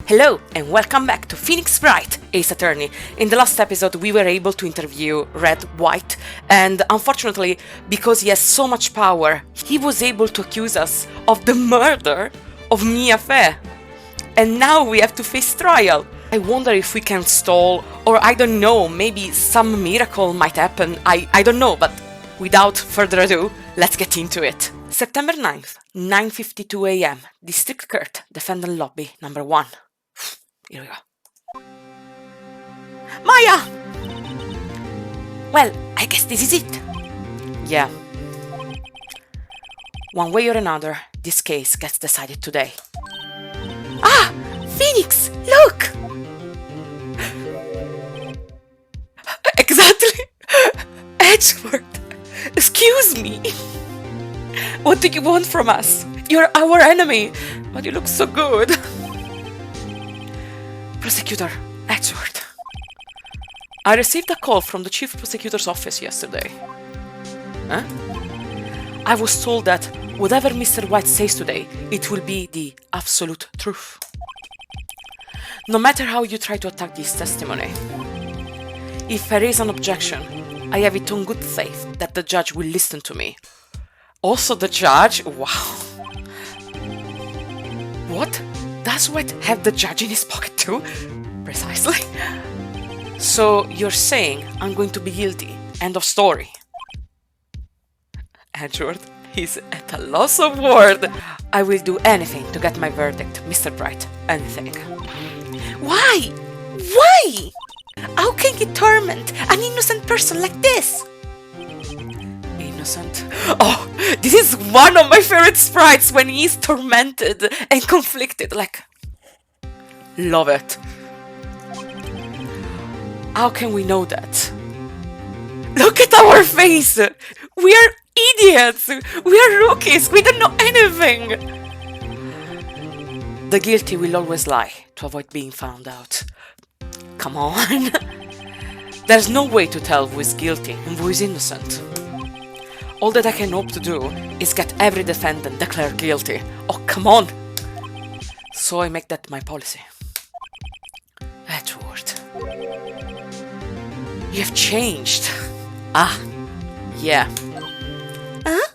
Hello and welcome back to Phoenix Wright, Ace Attorney. In the last episode we were able to interview Wright, and unfortunately, because he has so much power, he was able to accuse us of the murder of Mia Fey. And now we have to face trial. I wonder if we can stall, or I don't know, maybe some miracle might happen, I don't know, but without further ado, let's get into it. September 9th, 9:52 a.m. District Court, Defendant Lobby, number 1. Here we go. Maya! Well, I guess this is it. Yeah. One way or another, this case gets decided today. Ah! Phoenix! Look! Exactly! Edgeworth! Excuse me! What do you want from us? You're our enemy! But you look so good! Prosecutor, Edgeworth. I received a call from the Chief Prosecutor's office yesterday. Huh? I was told that whatever Mr. Wright says today, it will be the absolute truth. No matter how you try to attack this testimony, if I raise an objection, I have it on good faith that the judge will listen to me. Also the judge? Wow. What? Does Wright have the judge in his pocket too? Precisely. So you're saying I'm going to be guilty. End of story. Edgeworth is at a loss of words. I will do anything to get my verdict, Mr. Wright. Anything. Why? Why? How can you torment an innocent person like this? Innocent? Oh, this is one of my favorite sprites when he is tormented and conflicted. Like, love it. How can we know that? Look at our face! We are idiots! We are rookies! We don't know anything! The guilty will always lie to avoid being found out. Come on! There's no way to tell who is guilty and who is innocent. All that I can hope to do is get every defendant declared guilty. Oh, come on! So I make that my policy. Edgeworth. You have changed. Ah, yeah. Huh?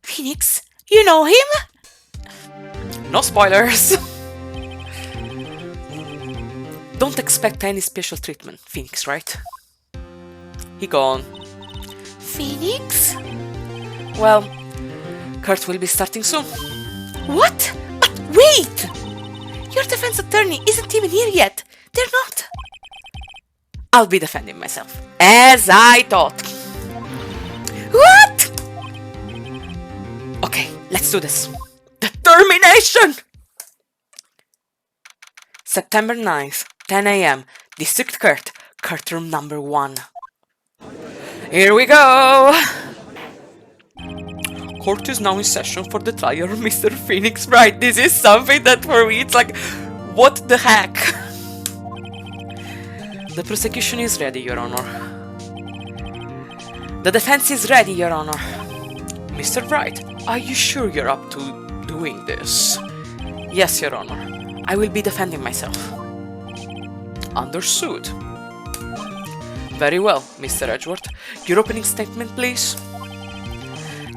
Phoenix, you know him? No spoilers. Don't expect any special treatment, Phoenix, right? He gone. Phoenix? Well, court will be starting soon. What? But wait! Your defense attorney isn't even here yet. They're not. I'll be defending myself. As I thought. What? Okay, let's do this. Determination! September 9th, 10 a.m. District Court, courtroom number 1. Here we go! Court is now in session for the trial of Mr. Phoenix Wright. This is something that for me it's like, what the heck? The prosecution is ready, Your Honor. The defense is ready, Your Honor. Mr. Wright, are you sure you're up to doing this? Yes, Your Honor. I will be defending myself. Understood. Very well, Mr. Edgeworth. Your opening statement, please.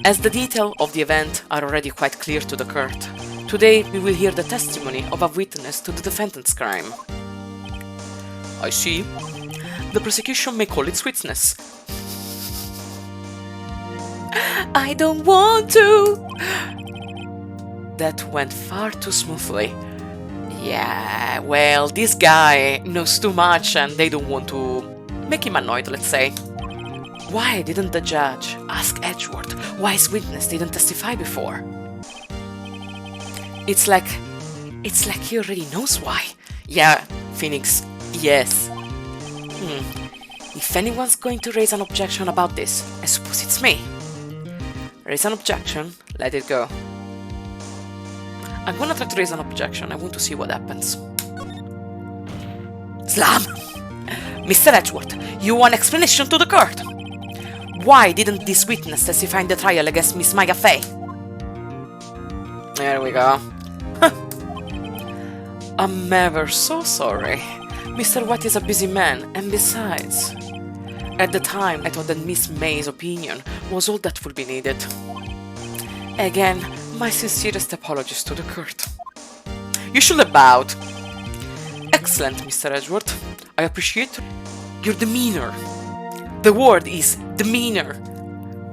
As the details of the event are already quite clear to the court, today we will hear the testimony of a witness to the defendant's crime. I see. The prosecution may call its witness. I don't want to! That went far too smoothly. Yeah, well, this guy knows too much and they don't want to make him annoyed, let's say. Why didn't the judge ask Edgeworth why his witness didn't testify before? It's like he already knows why. Yeah, Phoenix, yes. If anyone's going to raise an objection about this, I suppose it's me. Raise an objection, let it go. I'm gonna try to raise an objection, I want to see what happens. Slam! Mr. Edgeworth, you want explanation to the court? Why didn't this witness testify in the trial against Miss Maya Fey? There we go. I'm ever so sorry. Mr. White is a busy man, and besides, at the time I thought that Miss May's opinion was all that would be needed. Again, my sincerest apologies to the court. You should have bowed. Excellent, Mr. Edgeworth. I appreciate your demeanor. The word is demeanor.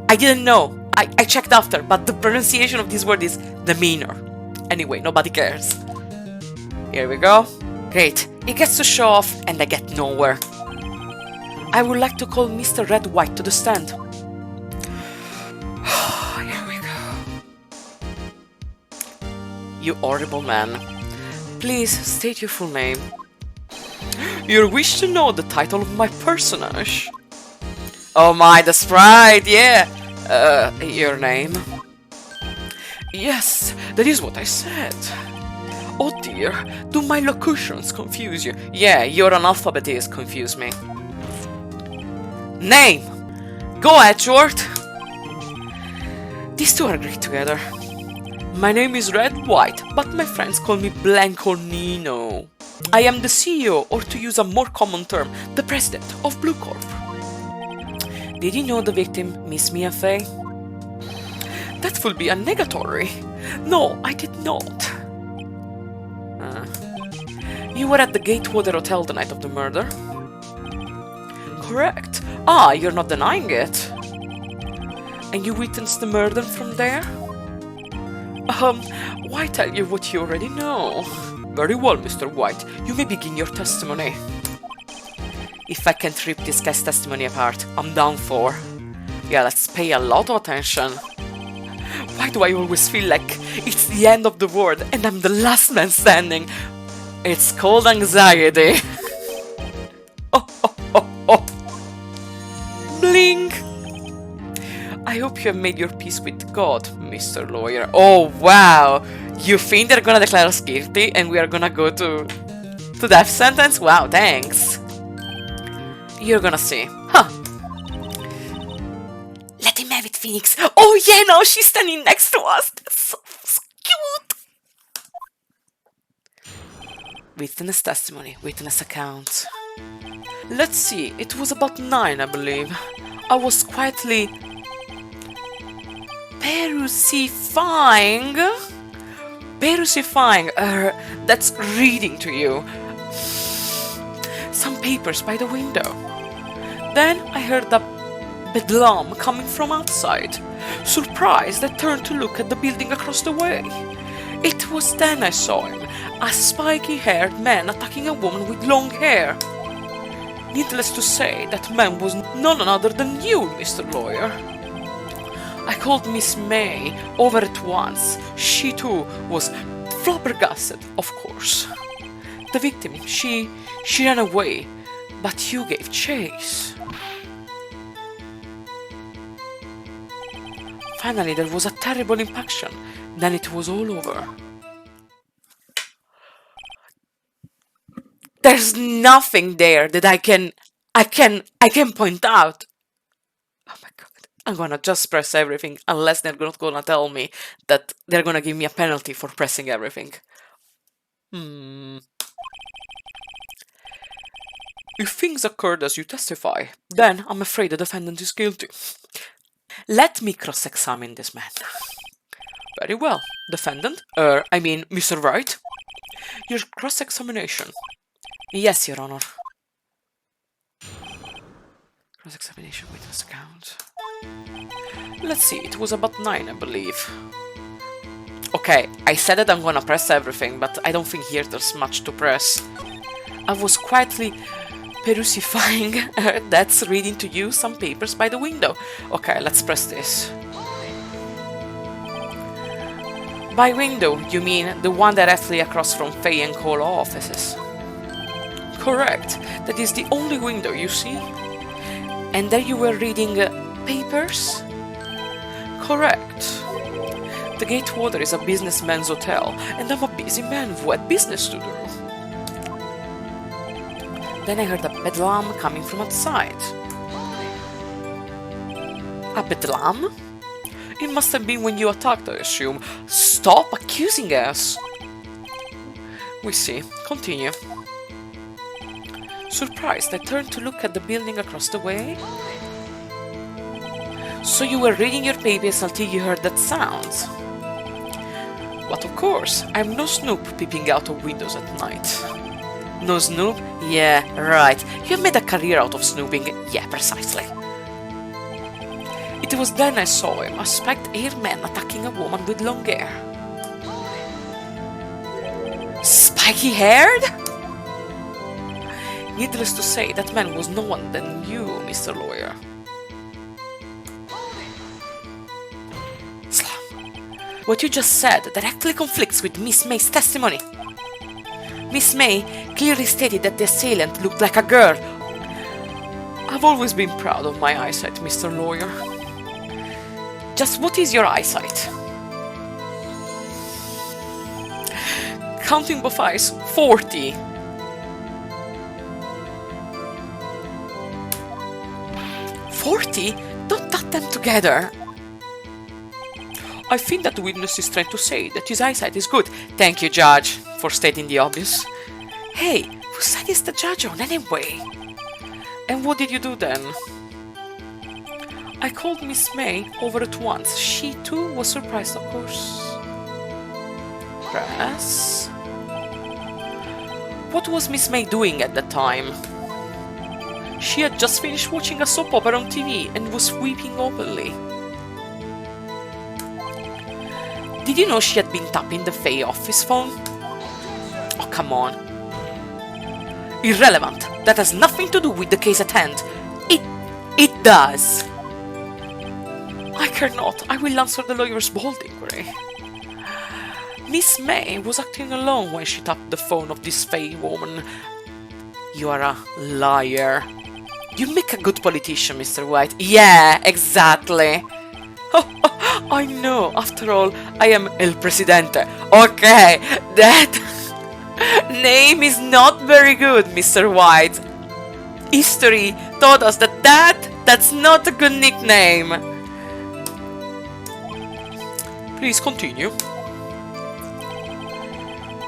I didn't know. I checked after, but the pronunciation of this word is demeanor. Anyway, nobody cares. Here we go. Great. He gets to show off, and I get nowhere. I would like to call Mr. Red White to the stand. Here we go. You horrible man. Please state your full name. You wish to know the title of my personage? Oh my, that's right, yeah. Your name? Yes, that is what I said. Oh dear, do my locutions confuse you? Yeah, your analphabetism confuse me. Name! Go, Edgeworth! These two are great together. My name is Red White, but my friends call me Blanconino. I am the CEO, or to use a more common term, the president of Blue Corp. Did you know the victim, Miss Mia Fey? That will be a negatory. No, I did not. You were at the Gatewater Hotel the night of the murder? Correct. Ah, you're not denying it. And you witnessed the murder from there? Why tell you what you already know? Very well, Mr. White. You may begin your testimony. If I can't rip this guy's testimony apart, I'm down for. Yeah, let's pay a lot of attention. Why do I always feel like it's the end of the world and I'm the last man standing? It's called anxiety. Oh. Bling! I hope you have made your peace with God, Mr. Lawyer. Oh, wow! You think they're gonna declare us guilty and we are gonna go to death sentence? Wow, thanks. You're gonna see. Huh. Let him have it, Phoenix. Oh, yeah, no, she's standing next to us. That's so cute. Witness testimony, witness account. Let's see, it was about 9, I believe. I was quietly perusifying. That's reading to you. Some papers by the window. Then I heard a bedlam coming from outside. Surprised, I turned to look at the building across the way. It was then I saw him, a spiky-haired man attacking a woman with long hair. Needless to say, that man was none other than you, Mr. Lawyer. I called Miss May over at once. She too was flabbergasted, of course. The victim, she ran away, but you gave chase. Finally, there was a terrible impaction. Then it was all over. There's nothing there that I can point out. Oh my god. I'm gonna just press everything unless they're not gonna tell me that they're gonna give me a penalty for pressing everything. If things occurred as you testify, then I'm afraid the defendant is guilty. Let me cross-examine this man. Very well. Defendant, Mr. Wright. Your cross-examination. Yes, Your Honor. Cross-examination, witness account. Let's see, it was about 9, I believe. Okay, I said that I'm gonna press everything, but I don't think here there's much to press. I was quietly perusifying, that's reading to you some papers by the window. Okay, let's press this. By window, you mean the one directly across from Fay and Cole offices? Correct, that is the only window you see. And there you were reading papers? Correct. The Gatewater is a businessman's hotel, and I'm a busy man who had business to do. Then I heard a bedlam coming from outside. A bedlam? It must have been when you attacked, I assume. Stop accusing us! We see. Continue. Surprised, I turned to look at the building across the way. So you were reading your papers until you heard that sound. But of course, I'm no snoop peeping out of windows at night. No snoop? Yeah, right. You made a career out of snooping. Yeah, precisely. It was then I saw him, a spiked-haired man attacking a woman with long hair. Spiky-haired? Needless to say, that man was no one than you, Mr. Lawyer. What you just said directly conflicts with Miss May's testimony. Miss May clearly stated that the assailant looked like a girl. I've always been proud of my eyesight, Mr. Lawyer. Just what is your eyesight? Counting both eyes, 40. 40? Don't add them together. I think that the witness is trying to say that his eyesight is good. Thank you, Judge, for stating the obvious. Hey, whose side is the judge on anyway? And what did you do then? I called Miss May over at once. She too was surprised, of course. Press? What was Miss May doing at that time? She had just finished watching a soap opera on TV and was weeping openly. Did you know she had been tapping the Faye office phone? Oh, come on. Irrelevant. That has nothing to do with the case at hand. It does. I care not. I will answer the lawyer's bold inquiry. Miss May was acting alone when she tapped the phone of this Faye woman. You are a liar. You make a good politician, Mr. White. Yeah, exactly. I know, after all, I am El Presidente. Okay, that name is not very good, Mr. White. History taught us that's not a good nickname. Please continue.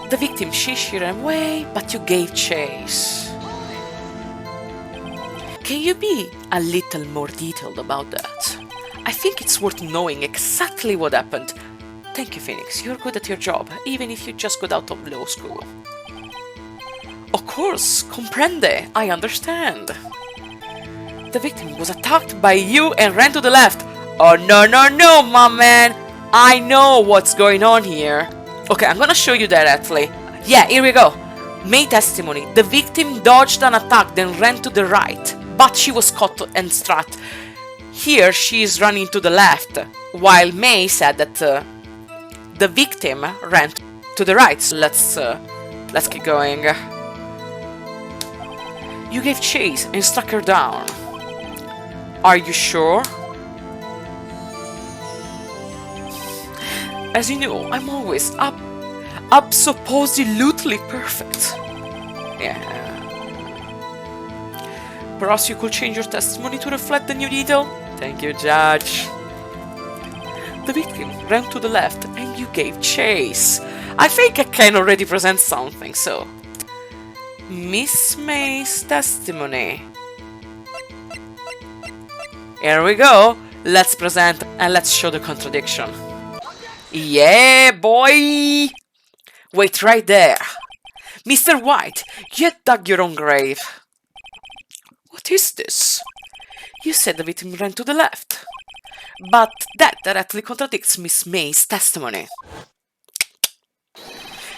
The victim, she ran away, but you gave chase. Can you be a little more detailed about that? I think it's worth knowing exactly what happened. Thank you, Phoenix. You're good at your job, even if you just got out of law school. Of course, comprende. I understand. The victim was attacked by you and ran to the left. Oh, no, my man. I know what's going on here. Okay, I'm gonna show you directly. Yeah, here we go. May testimony. The victim dodged an attack, then ran to the right, but she was caught and struck. Here she is running to the left, while May said that the victim ran to the right. So let's keep going. You gave chase and struck her down. Are you sure? As you know, I'm always absolutely perfect. Yeah. Perhaps you could change your testimony to reflect the new detail? Thank you, Judge. The victim ran to the left and you gave chase. I think I can already present something, so... Miss May's testimony. Here we go. Let's present and let's show the contradiction. Yeah, boy! Wait right there. Mr. White, you had dug your own grave. What is this? You said the victim ran to the left. But that directly contradicts Miss May's testimony.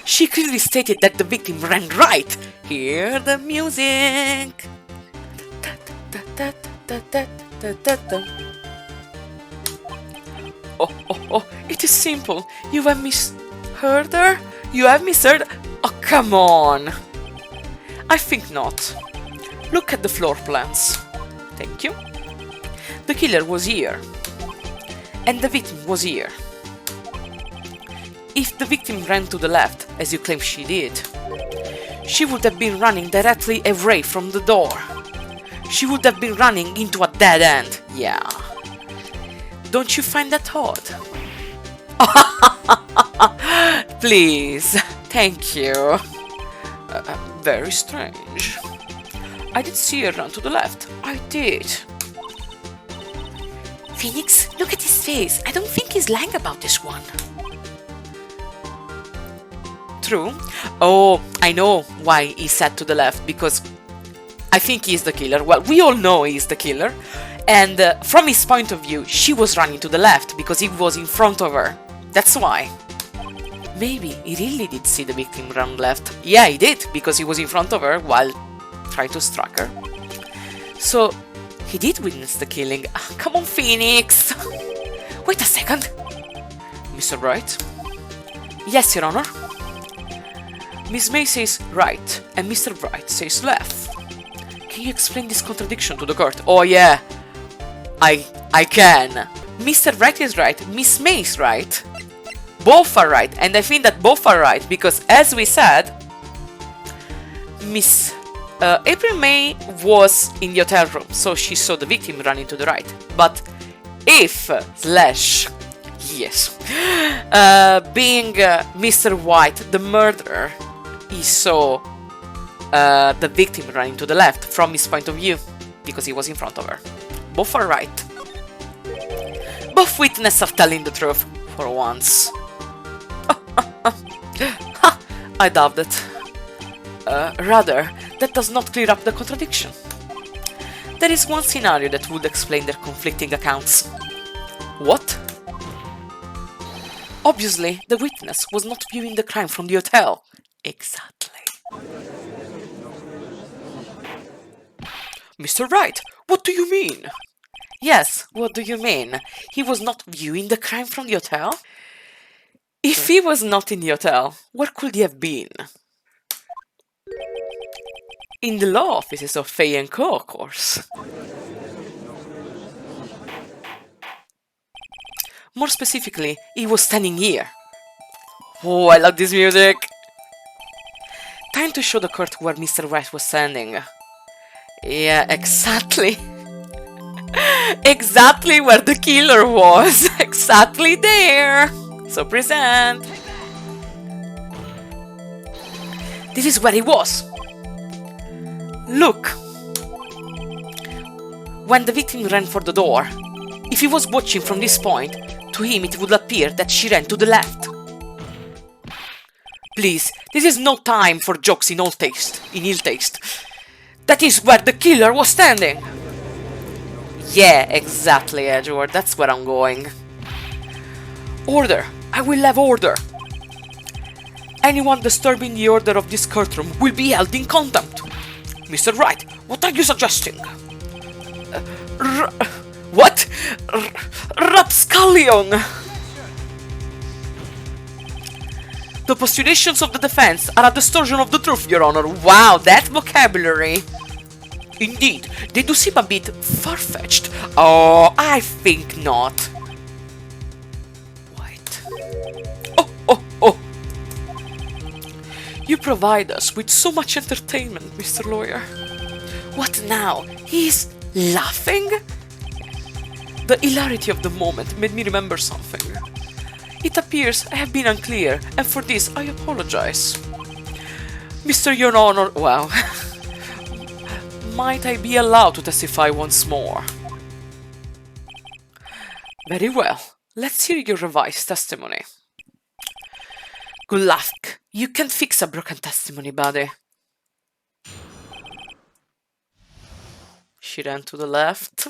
She clearly stated that the victim ran right. Hear the music. Oh, it is simple. You have misheard her? You have misheard? Oh, come on. I think not. Look at the floor plans. Thank you. The killer was here. And the victim was here. If the victim ran to the left, as you claim she did, she would have been running directly away from the door. She would have been running into a dead end. Yeah. Don't you find that odd? Please. Thank you. Very strange. I did see her run to the left. I did. Phoenix, look at his face. I don't think he's lying about this one. True. Oh, I know why he said to the left, because I think he's the killer. Well, we all know he's the killer. And from his point of view, she was running to the left because he was in front of her. That's why. Maybe he really did see the victim run left. Yeah, he did, because he was in front of her while trying to strike her. So, he did witness the killing. Come on, Phoenix! Wait a second! Mr. Wright? Yes, Your Honor. Miss May says right, and Mr. Wright says left. Can you explain this contradiction to the court? Oh yeah, I can. Mr. Wright is right, Miss May is right. Both are right, and I think that both are right, because as we said, Miss April May was in the hotel room, so she saw the victim running to the right. But if, yes, being Mr. White, the murderer, he saw the victim running to the left from his point of view, because he was in front of her. Both are right. Both witnesses are telling the truth, for once. I doubt it. Rather, that does not clear up the contradiction. There is one scenario that would explain their conflicting accounts. What? Obviously, the witness was not viewing the crime from the hotel. Exactly. Mr. Wright, what do you mean? Yes, what do you mean? He was not viewing the crime from the hotel? If he was not in the hotel, where could he have been? In the law offices of Fay & Co, of course. More specifically, he was standing here. Oh, I love this music! Time to show the court where Mr. Wright was standing. Yeah, exactly. Exactly where the killer was. Exactly there. So present. This is where he was. Look. When the victim ran for the door, if he was watching from this point, to him it would appear that she ran to the left. Please, this is no time for jokes in ill taste. That is where the killer was standing. Yeah, exactly, Edgeworth. That's where I'm going. Order. I will have order. Anyone disturbing the order of this courtroom will be held in contempt. Mr. Wright, what are you suggesting? What? Rapscallion! The postulations of the defense are a distortion of the truth, Your Honor. Wow, that vocabulary! Indeed, they do seem a bit far-fetched. Oh, I think not. Wait. Oh! You provide us with so much entertainment, Mr. Lawyer. What now? He's laughing? The hilarity of the moment made me remember something. It appears I have been unclear, and for this I apologize. Mr. Your Honor, well, might I be allowed to testify once more? Very well, let's hear your revised testimony. Good luck, you can fix a broken testimony, buddy. She ran to the left.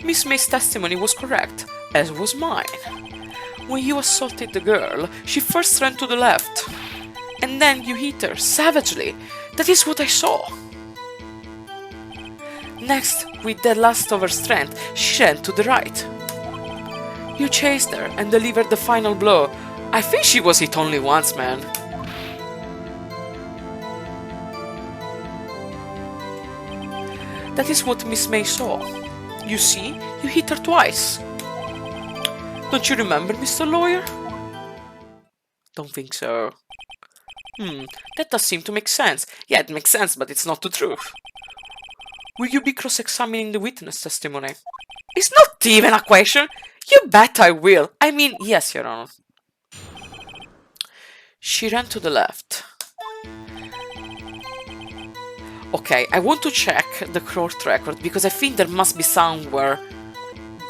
Miss May's testimony was correct, as was mine. When you assaulted the girl, she first ran to the left, and then you hit her savagely. That is what I saw. Next, with the last of her strength, she ran to the right. You chased her and delivered the final blow. I think she was hit only once, man. That is what Miss May saw. You see, you hit her twice. Don't you remember, Mr. Lawyer? Don't think so. That does seem to make sense. Yeah, it makes sense, but it's not the truth. Will you be cross-examining the witness testimony? It's not even a question. You bet I will. I mean, yes, Your Honor. She ran to the left. Okay, I want to check the court record because I think there must be somewhere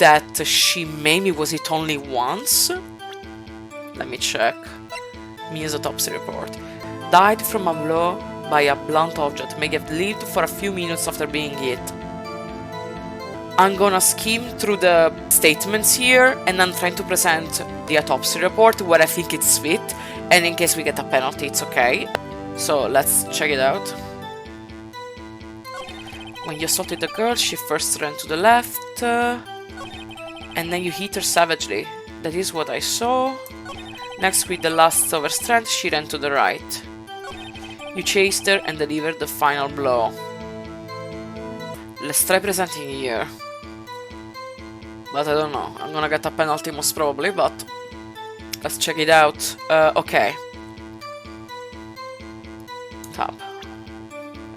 that she maybe was it only once. Let me check. Mia's autopsy report. Died from a blow by a blunt object. May have lived for a few minutes after being hit. I'm gonna skim through the statements here and I'm trying to present the autopsy report where I think it's fit, and in case we get a penalty, it's okay. So let's check it out. When you assaulted the girl, she first ran to the left, and then you hit her savagely. That is what I saw. Next, with the last of her strength, she ran to the right. You chased her and delivered the final blow. Let's try presenting here. But I don't know. I'm gonna get a penalty most probably, but let's check it out. Okay. Tab.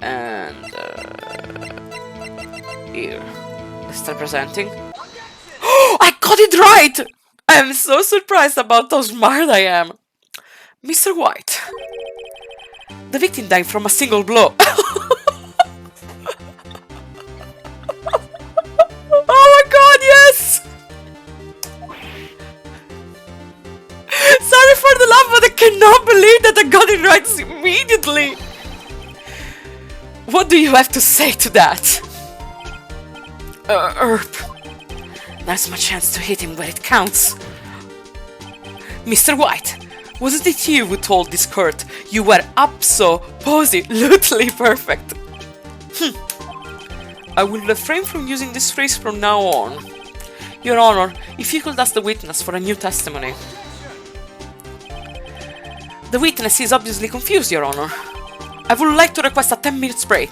And here. Let's try presenting. I got it right! I am so surprised about how smart I am. Mr. White. The victim died from a single blow. Oh my god, yes! Sorry for the laugh, but I cannot believe that I got it right immediately. What do you have to say to that? Herb. Now's my chance to hit him where it counts. Mr. White, wasn't it you who told this court you were absolutely perfect? I will refrain from using this phrase from now on. Your Honor, if you could ask the witness for a new testimony. The witness is obviously confused, Your Honor. I would like to request a 10 minutes break.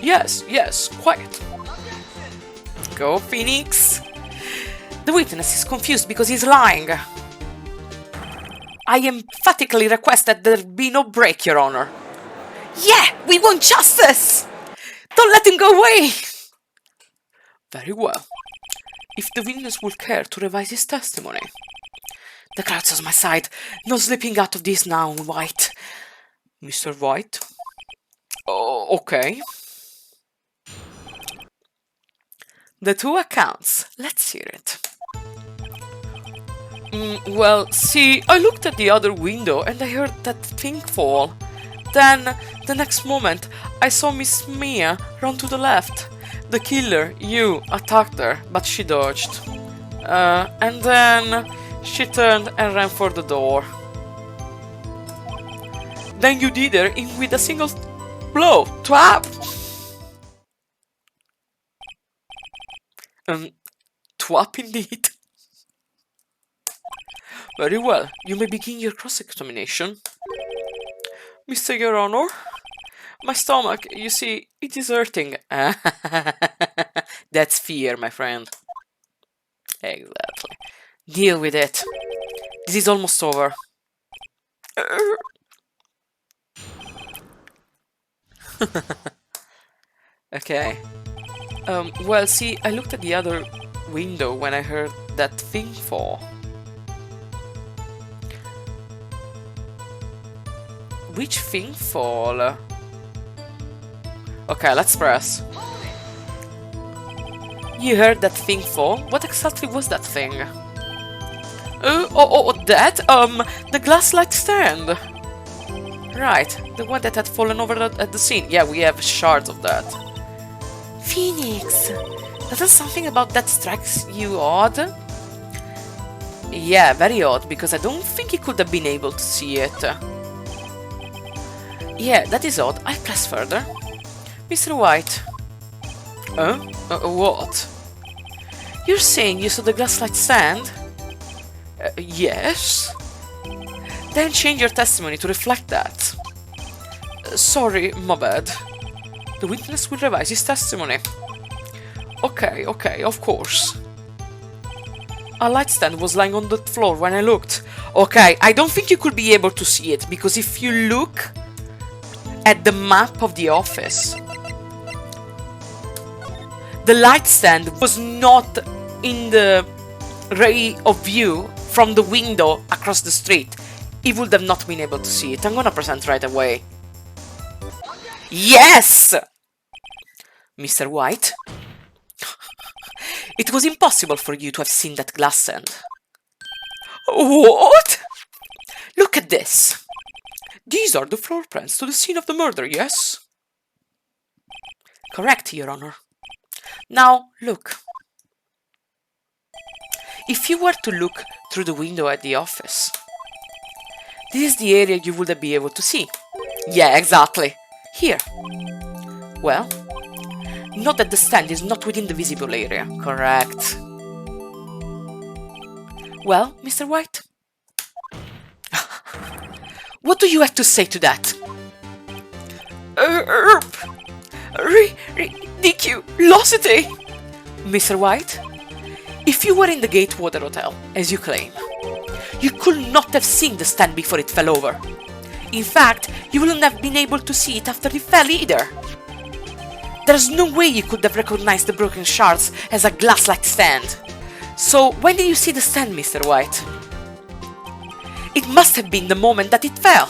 Yes, quiet. Go, Phoenix. The witness is confused because he's lying. I emphatically request that there be no break, Your Honor. Yeah, we want justice! Don't let him go away! Very well. If the witness will care to revise his testimony. The crowd's on my side. No slipping out of this now, White. Mr. White? Oh, okay. The two accounts. Let's hear it. Well, see, I looked at the other window and I heard that thing fall. Then, the next moment, I saw Miss Mia run to the left. The killer, you, attacked her, but she dodged. And then she turned and ran for the door. Then you did her in with a single blow. Twap! Twap indeed. Very well, you may begin your cross-examination. Mr. Your Honor, my stomach, you see, it is hurting. That's fear, my friend. Exactly. Deal with it. This is almost over. Okay. Well, see, I looked at the other window when I heard that thing fall. Which thing fall? Okay, let's press. You heard that thing fall? What exactly was that thing? That? The glass light stand. Right, the one that had fallen over at the scene. Yeah, we have shards of that. Phoenix, doesn't something about that strikes you odd? Yeah, very odd, because I don't think he could have been able to see it. Yeah, that is odd. I'll press further. Mr. White. What? You're saying you saw the glass light stand? Yes. Then change your testimony to reflect that. Sorry, my bad. The witness will revise his testimony. Okay, of course. A light stand was lying on the floor when I looked. Okay, I don't think you could be able to see it, because if you look at the map of the office, the light stand was not in the ray of view from the window across the street. he would have not been able to see it. I'm gonna present right away. Yes! Mr. White, it was impossible for you to have seen that glass stand. What? Look at this. These are the floor plans to the scene of the murder, yes? Correct, Your Honor. Now, look. If you were to look through the window at the office, this is the area you wouldn't be able to see. Yeah, exactly. Here. Well, note that the stand is not within the visible area. Correct. Well, Mr. White? What do you have to say to that? Ridiculosity! Mr. White, if you were in the Gatewater Hotel, as you claim, you could not have seen the stand before it fell over. In fact, you wouldn't have been able to see it after it fell either. There's no way you could have recognized the broken shards as a glass-like stand. So, when did you see the stand, Mr. White? It must have been the moment that it fell.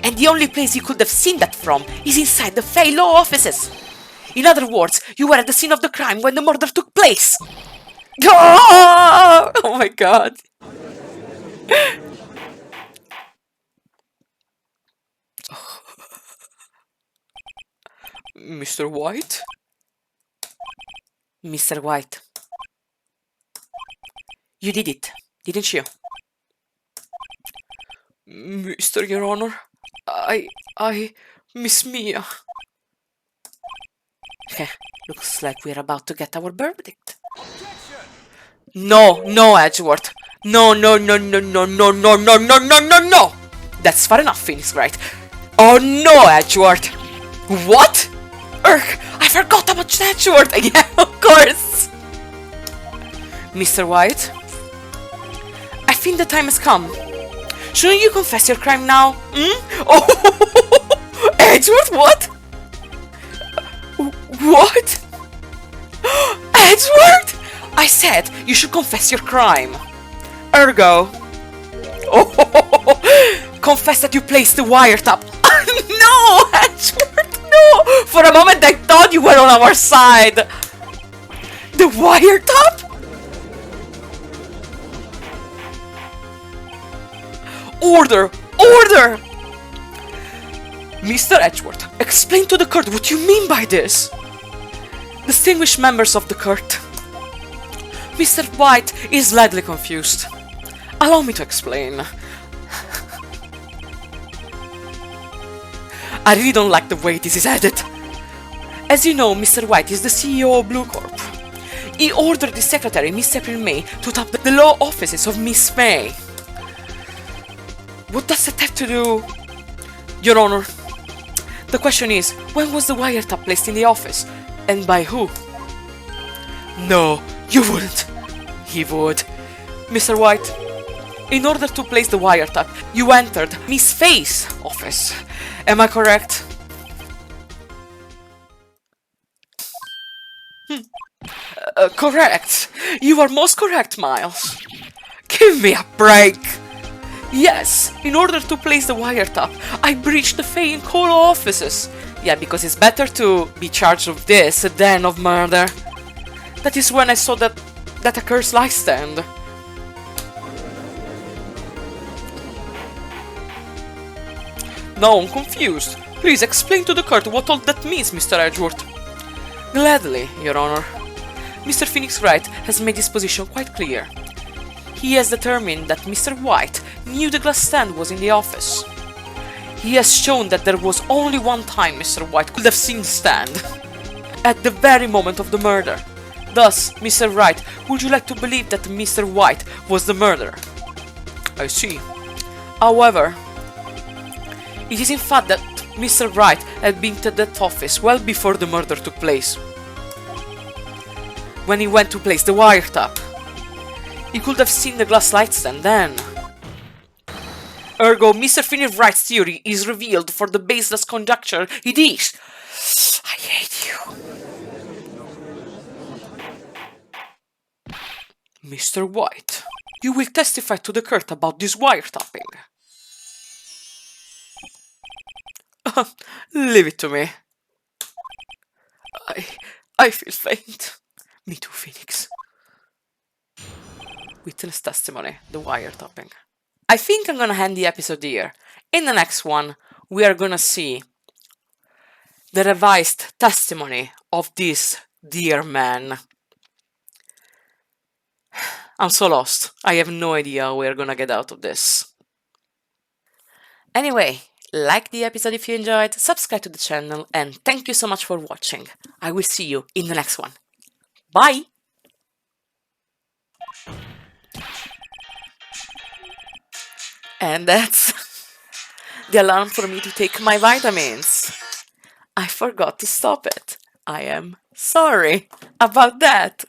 And the only place you could have seen that from is inside the Fay Law offices. In other words, you were at the scene of the crime when the murder took place. Oh my god. Mr. White? Mr. White. You did it, didn't you? Mr. Your Honor, Miss Mia. Looks like we're about to get our verdict. No, Edgeworth. No. That's far enough, Phoenix Wright. Oh no, Edgeworth. What? I forgot about Edgeworth. Yeah, of course. Mr. White, I think the time has come. Shouldn't you confess your crime now? Oh, Edgeworth, what? What? Edgeworth? I said you should confess your crime. Ergo. Oh, confess that you placed the wiretap. No, Edgeworth, no! For a moment I thought you were on our side. The wiretap? Order! Order! Mr. Edgeworth, explain to the court what you mean by this. Distinguished members of the court, Mr. White is slightly confused. Allow me to explain. I really don't like the way this is headed. As you know, Mr. White is the CEO of Blue Corp. He ordered his secretary, Miss April May, to tap the law offices of Miss May. What does that have to do? Your Honor, the question is, when was the wiretap placed in the office? And by who? No, you wouldn't. He would. Mr. White, in order to place the wiretap, you entered Miss Fay's office. Am I correct? Correct. You are most correct, Miles. Give me a break. Yes, in order to place the wiretap, I breached the Fay and Cole offices. Yeah, because it's better to be charged of this than of murder. That is when I saw that accursed light stand. Now I'm confused. Please explain to the court what all that means, Mr. Edgeworth. Gladly, Your Honor. Mr. Phoenix Wright has made his position quite clear. He has determined that Mr. White knew the glass stand was in the office. He has shown that there was only one time Mr. White could have seen the stand. At the very moment of the murder. Thus, Mr. Wright, would you like to believe that Mr. White was the murderer? I see. However, it is in fact that Mr. Wright had been to that office well before the murder took place. When he went to place the wiretap, he could have seen the glass light stand then. Ergo, Mr. Phoenix Wright's theory is revealed for the baseless conjecture it is. I hate you. Mr. White, you will testify to the court about this wiretapping. Leave it to me. I I feel faint. Me too, Phoenix. Witness testimony, the wiretapping. I think I'm gonna end the episode here. In the next one, we are gonna see the revised testimony of this dear man. I'm so lost. I have no idea how we're gonna get out of this. Anyway, like the episode if you enjoyed, subscribe to the channel, and thank you so much for watching. I will see you in the next one. Bye! And that's the alarm for me to take my vitamins. I forgot to stop it. I am sorry about that.